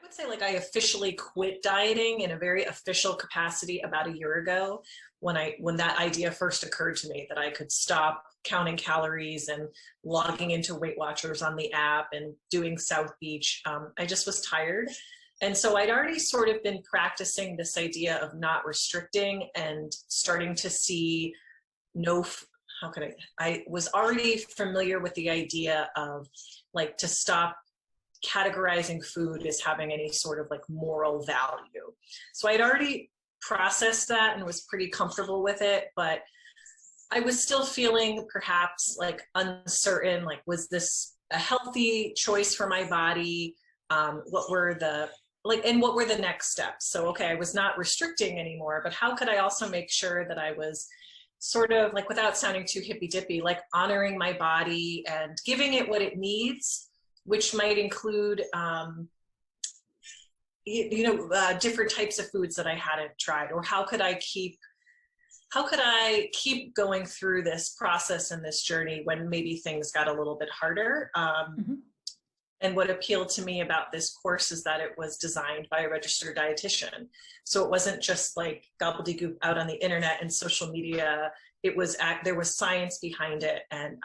Would say like I officially quit dieting in a very official capacity about a year ago when that idea first occurred to me that I could stop counting calories and logging into Weight Watchers on the app and doing South Beach. I just was tired. And so I'd already sort of been practicing this idea of not restricting and starting to see no, how could I was already familiar with the idea of like to stop categorizing food as having any sort of like moral value. So I'd already processed that and was pretty comfortable with it, but I was still feeling perhaps like uncertain, like, was this a healthy choice for my body? What were the next steps? So, okay, I was not restricting anymore, but how could I also make sure that I was sort of like, without sounding too hippy dippy, like honoring my body and giving it what it needs, which might include, different types of foods that I hadn't tried, or how could I keep going through this process and this journey when maybe things got a little bit harder. And what appealed to me about this course is that it was designed by a registered dietitian. So it wasn't just like gobbledygook out on the internet and social media. There was science behind it. And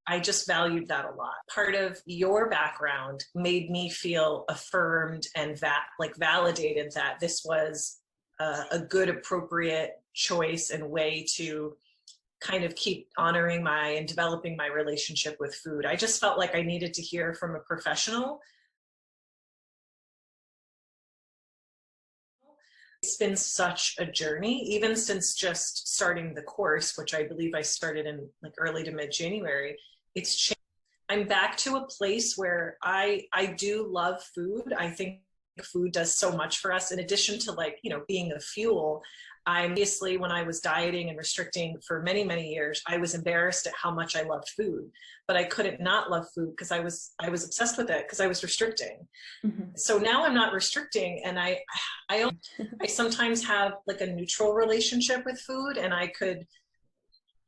I just valued that a lot. Part of your background made me feel affirmed and validated that this was a good, appropriate choice and way to kind of keep honoring and developing my relationship with food. I just felt like I needed to hear from a professional. It's been such a journey, even since just starting the course, which I believe I started in like early to mid-January. It's changed. I'm back to a place where I do love food. I think food does so much for us. In addition to being a fuel, obviously when I was dieting and restricting for many, many years, I was embarrassed at how much I loved food, but I couldn't not love food because I was obsessed with it because I was restricting. Mm-hmm. So now I'm not restricting, and I sometimes have like a neutral relationship with food, and I could,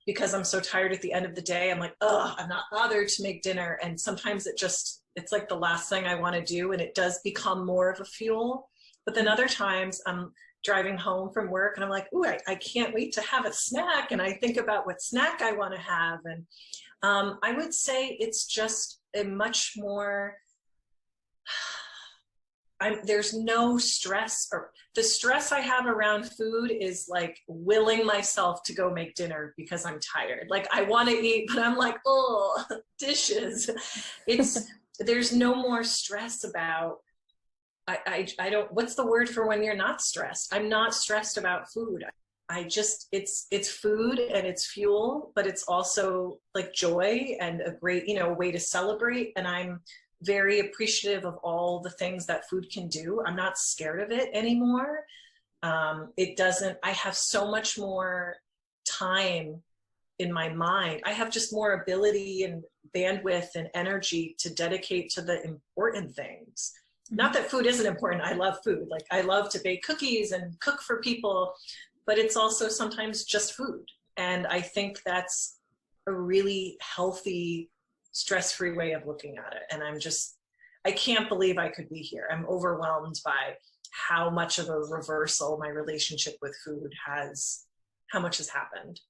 because I'm so tired at the end of the day, I'm like, oh, I'm not bothered to make dinner. And sometimes it's like the last thing I want to do. And it does become more of a fuel. But then other times I'm driving home from work and I'm like, ooh, I can't wait to have a snack. And I think about what snack I want to have. And I would say it's just a much more, there's no stress, or the stress I have around food is like willing myself to go make dinner because I'm tired. Like I want to eat, but I'm like, oh, dishes. There's no more stress about, I don't, what's the word for when you're not stressed? I'm not stressed about food. It's food and it's fuel, but it's also like joy and a great, way to celebrate. And I'm very appreciative of all the things that food can do. I'm not scared of it anymore. I have so much more time in my mind. I have just more ability and bandwidth and energy to dedicate to the important things. Mm-hmm. Not that food isn't important. I love food. Like I love to bake cookies and cook for people, but it's also sometimes just food. And I think that's a really healthy, stress-free way of looking at it. And I can't believe I could be here. I'm overwhelmed by how much of a reversal my relationship with food how much has happened.